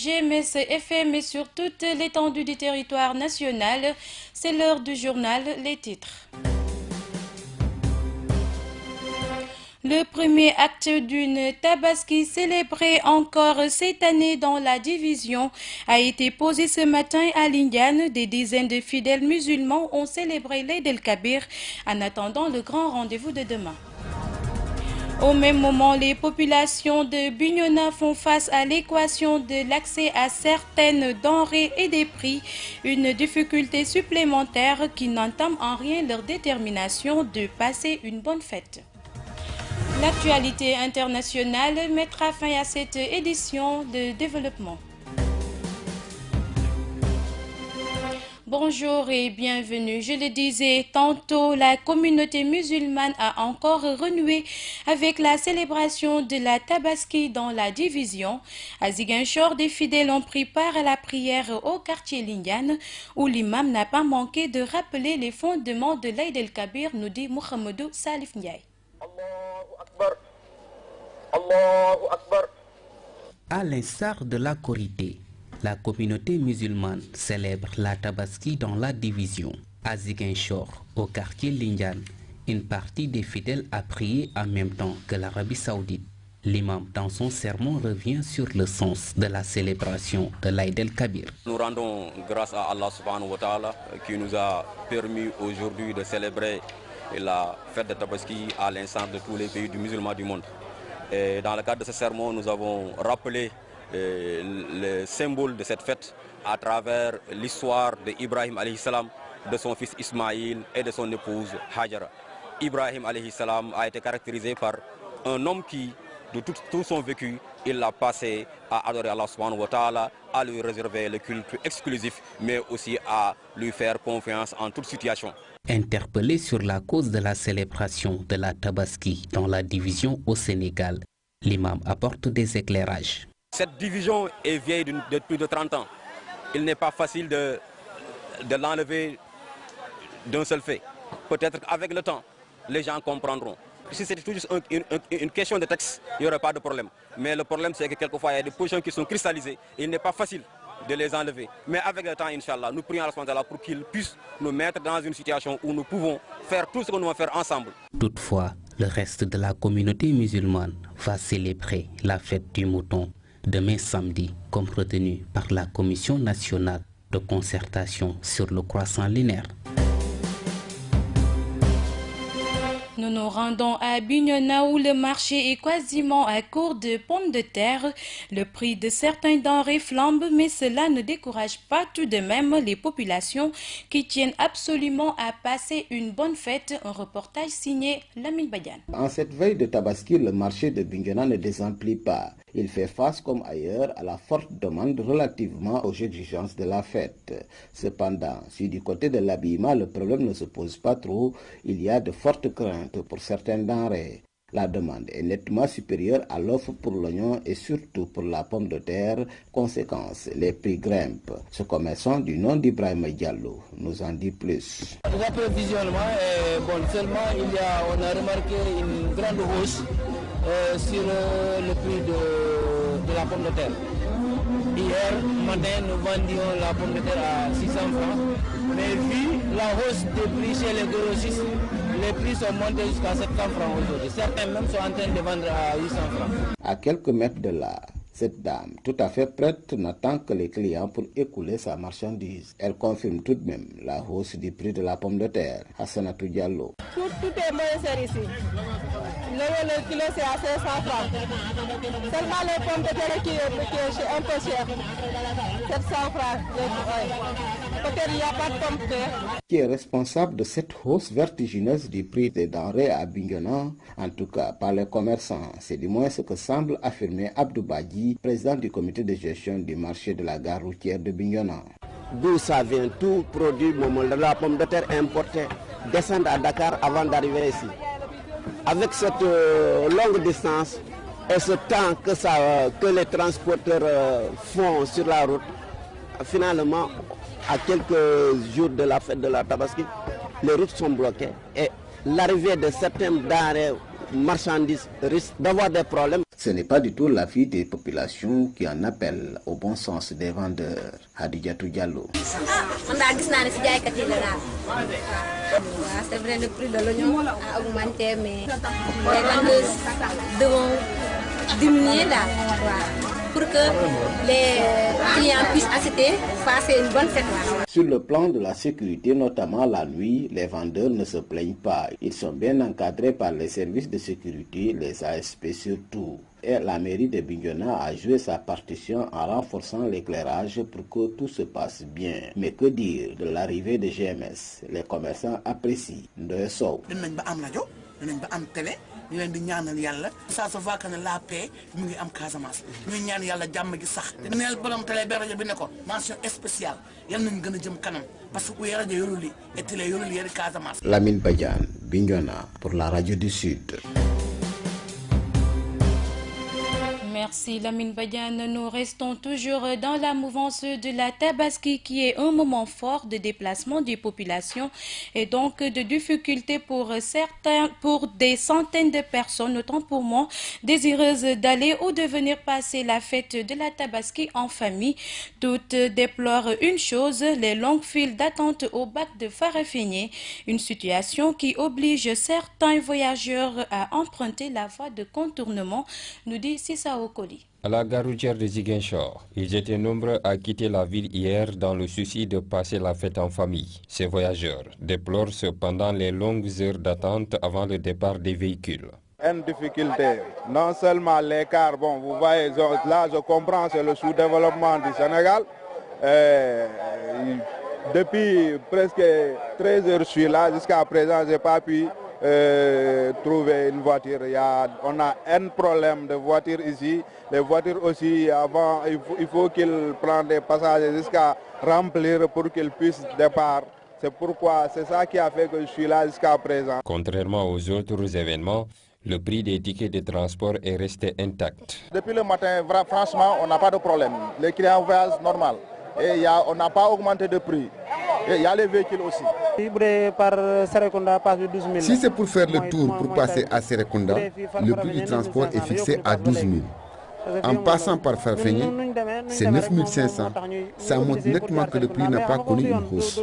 GMS FM et sur toute l'étendue du territoire national. C'est l'heure du journal, les titres. Le premier acte d'une Tabaski célébrée encore cette année dans la division a été posé ce matin à Lindiane. Des dizaines de fidèles musulmans ont célébré l'Eid el-Kabir en attendant le grand rendez-vous de demain. Au même moment, les populations de Bignona font face à l'équation de l'accès à certaines denrées et des prix, une difficulté supplémentaire qui n'entame en rien leur détermination de passer une bonne fête. L'actualité internationale mettra fin à cette édition de développement. Bonjour et bienvenue. Je le disais tantôt, la communauté musulmane a encore renoué avec la célébration de la Tabaski dans la division. À Ziguinchor, des fidèles ont pris part à la prière au quartier Lindiane, où l'imam n'a pas manqué de rappeler les fondements de l'Eid el-Kabir, nous dit Mohamedou Salif Ndiaye. À l'instar de la Korité, la communauté musulmane célèbre la Tabaski dans la division. À Ziguinchor, au quartier Lindiane, une partie des fidèles a prié en même temps que l'Arabie Saoudite. L'imam, dans son sermon, revient sur le sens de la célébration de l'Eid el-Kabir. Nous rendons grâce à Allah subhanahu wa ta'ala qui nous a permis aujourd'hui de célébrer la fête de Tabaski à l'instar de tous les pays musulmans du monde. Et dans le cadre de ce sermon, nous avons rappelé le symbole de cette fête à travers l'histoire d'Ibrahim alayhi salam, de son fils Ismaïl et de son épouse Hajara. Ibrahim alayhi salam a été caractérisé par un homme qui, de tout son vécu, il l'a passé à adorer Allah subhanahu wa ta'ala, à lui réserver le culte exclusif, mais aussi à lui faire confiance en toute situation. Interpellé sur la cause de la célébration de la Tabaski dans la division au Sénégal, l'imam apporte des éclairages. Cette division est vieille de plus de 30 ans. Il n'est pas facile de l'enlever d'un seul fait. Peut-être qu'avec le temps, les gens comprendront. Si c'était tout juste une question de texte, il n'y aurait pas de problème. Mais le problème, c'est que quelquefois, il y a des positions qui sont cristallisées et il n'est pas facile de les enlever. Mais avec le temps, Inch'Allah, nous prions Allah pour qu'il puisse nous mettre dans une situation où nous pouvons faire tout ce que nous devons faire ensemble. Toutefois, le reste de la communauté musulmane va célébrer la fête du mouton demain samedi, comme retenu par la Commission nationale de concertation sur le croissant lunaire. Nous nous rendons à Bignona où le marché est quasiment à court de pommes de terre. Le prix de certains denrées flambe, mais cela ne décourage pas tout de même les populations qui tiennent absolument à passer une bonne fête. Un reportage signé Lamine Badiane. En cette veille de Tabaski, le marché de Bignona ne désemplit pas. Il fait face, comme ailleurs, à la forte demande relativement aux exigences de la fête. Cependant, si du côté de l'habillement, le problème ne se pose pas trop, il y a de fortes craintes pour certaines denrées. La demande est nettement supérieure à l'offre pour l'oignon et surtout pour la pomme de terre. Conséquence, les prix grimpent. Ce commerçant du nom d'Ibrahim Diallo nous en dit plus. L'approvisionnement est bon. Seulement, on a remarqué une grande hausse sur le prix de la pomme de terre. Hier matin, nous vendions la pomme de terre à 600 francs. Mais vu la hausse des prix chez les grossistes, les prix sont montés jusqu'à 700 francs aujourd'hui. Certains même sont en train de vendre à 800 francs. À quelques mètres de là, cette dame, tout à fait prête, n'attend que les clients pour écouler sa marchandise. Elle confirme tout de même la hausse du prix de la pomme de terre. Hassanatou Diallo. Tout est moins cher ici. Le kilo c'est à 500 francs. Seulement les pommes de terre qui est un peu cher. 700 francs. Peut-être il n'y a pas de pommes de terre. Qui est responsable de cette hausse vertigineuse du prix des denrées à Bignona? En tout cas, par les commerçants. C'est du moins ce que semble affirmer Abdou Badji, président du comité de gestion du marché de la gare routière de Bignona. D'où ça vient? Tout produit, de la pomme de terre importée, descend à Dakar avant d'arriver ici. Avec cette longue distance et ce temps que les transporteurs font sur la route, finalement, à quelques jours de la fête de la Tabaski, les routes sont bloquées et l'arrivée de certaines denrées marchandises risque d'avoir des problèmes. Ce n'est pas du tout l'avis des populations qui en appellent au bon sens des vendeurs. Hadijatou Diallo. C'est vrai, le prix de l'oignon a augmenté, mais les vendeuses devront diminuer là, pour que les clients puissent acheter, passer une bonne fête. Sur le plan de la sécurité, notamment la nuit, les vendeurs ne se plaignent pas. Ils sont bien encadrés par les services de sécurité, les ASP surtout. Et la mairie de Bignona a joué sa partition en renforçant l'éclairage pour que tout se passe bien. Mais que dire de l'arrivée de GMS? Les commerçants apprécient. Ndoye Sow. Ça se voit que la paix mu ngi am Casamance ñu ñaan yàlla jàmm gi sax te neel borom télé bi rajo bi ne ko mention spéciale yal nañu gën a jëm kanam parce que rajo yorul li et télé yorul yéri Casamance. Lamine Badiane, Bignona pour la radio du Sud. Merci Lamine Badiane. Nous restons toujours dans la mouvance de la Tabaski qui est un moment fort de déplacement des populations et donc de difficultés pour des centaines de personnes, autant pour moi, désireuses d'aller ou de venir passer la fête de la Tabaski en famille. Toutes déplorent une chose, les longues files d'attente au bac de Farafenni, une situation qui oblige certains voyageurs à emprunter la voie de contournement, nous dit Sissao Koli. À la gare routière de Ziguinchor, ils étaient nombreux à quitter la ville hier dans le souci de passer la fête en famille. Ces voyageurs déplorent cependant les longues heures d'attente avant le départ des véhicules. Une difficulté, non seulement l'écart, bon vous voyez, là je comprends, c'est le sous-développement du Sénégal. Depuis presque 13 heures je suis là, jusqu'à présent je n'ai pas pu trouver une voiture. On a un problème de voitures ici. Les voitures aussi, avant, il faut qu'ils prennent des passagers jusqu'à remplir pour qu'ils puissent départ. C'est pourquoi, c'est ça qui a fait que je suis là jusqu'à présent. Contrairement aux autres événements, le prix des tickets de transport est resté intact. Depuis le matin, franchement, on n'a pas de problème. Les clients voyagent normal. Et on n'a pas augmenté de prix. Et il y a les véhicules aussi. Si c'est pour faire le tour pour passer à Serekunda, le prix du transport est fixé à 12 000. En passant par Farafenni, c'est 9 500. Ça montre nettement que le prix n'a pas connu une hausse.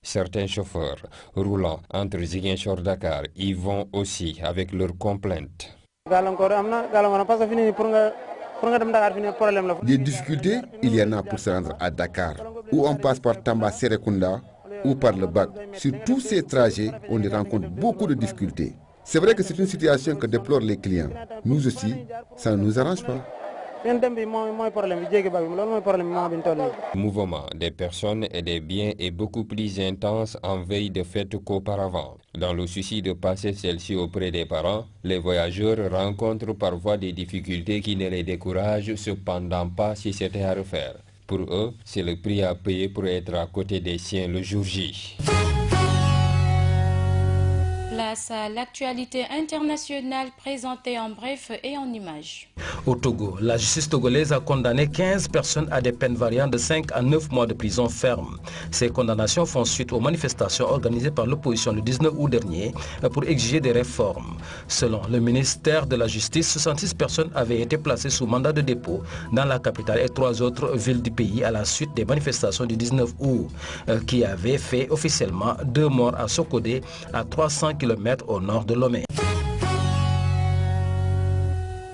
Certains chauffeurs roulant entre Ziguinchor et Dakar y vont aussi avec leurs complaintes. Des difficultés, il y en a pour se rendre à Dakar, où on passe par Tamba Serekunda ou par le bac. Sur tous ces trajets, on y rencontre beaucoup de difficultés. C'est vrai que c'est une situation que déplorent les clients. Nous aussi, ça ne nous arrange pas. Le mouvement des personnes et des biens est beaucoup plus intense en veille de fête qu'auparavant. Dans le souci de passer celle-ci auprès des parents, les voyageurs rencontrent parfois des difficultés qui ne les découragent cependant pas si c'était à refaire. Pour eux, c'est le prix à payer pour être à côté des siens le jour J. Place à l'actualité internationale présentée en bref et en images. Au Togo, la justice togolaise a condamné 15 personnes à des peines variant de 5 à 9 mois de prison ferme. Ces condamnations font suite aux manifestations organisées par l'opposition le 19 août dernier pour exiger des réformes. Selon le ministère de la Justice, 66 personnes avaient été placées sous mandat de dépôt dans la capitale et 3 autres villes du pays à la suite des manifestations du 19 août qui avaient fait officiellement 2 morts à Sokodé, à 300 km au nord de Lomé.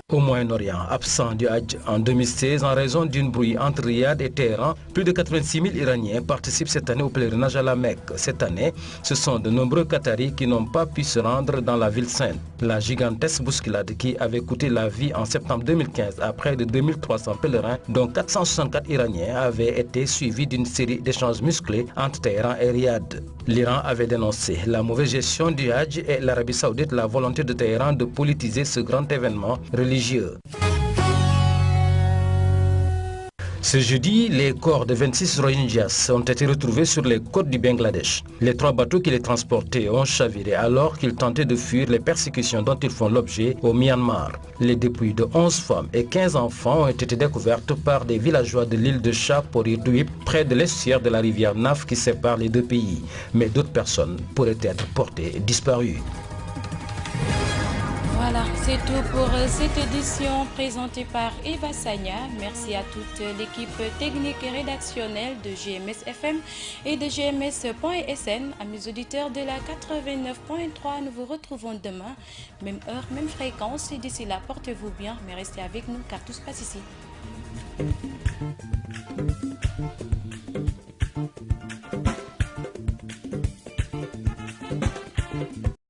Au Moyen-Orient, absent du Hajj en 2016 en raison d'une brouille entre Riyad et Téhéran, plus de 86 000 Iraniens participent cette année au pèlerinage à la Mecque. Cette année, ce sont de nombreux Qataris qui n'ont pas pu se rendre dans la ville sainte. La gigantesque bousculade qui avait coûté la vie en septembre 2015 à près de 2300 pèlerins, dont 464 Iraniens, avait été suivie d'une série d'échanges musclés entre Téhéran et Riyad. L'Iran avait dénoncé la mauvaise gestion du Hajj et l'Arabie Saoudite la volonté de Téhéran de politiser ce grand événement religieux. Ce jeudi, les corps de 26 Rohingyas ont été retrouvés sur les côtes du Bangladesh. Les 3 bateaux qui les transportaient ont chaviré alors qu'ils tentaient de fuir les persécutions dont ils font l'objet au Myanmar. Les dépouilles de 11 femmes et 15 enfants ont été découvertes par des villageois de l'île de Chaporidouip, près de l'estuaire de la rivière Naf qui sépare les 2 pays. Mais d'autres personnes pourraient être portées disparues. Voilà, c'est tout pour cette édition présentée par Eva Sagna. Merci à toute l'équipe technique et rédactionnelle de GMS FM et de GMS.sn. Amis auditeurs de la 89.3, nous vous retrouvons demain, même heure, même fréquence. Et d'ici là, portez-vous bien, mais restez avec nous car tout se passe ici.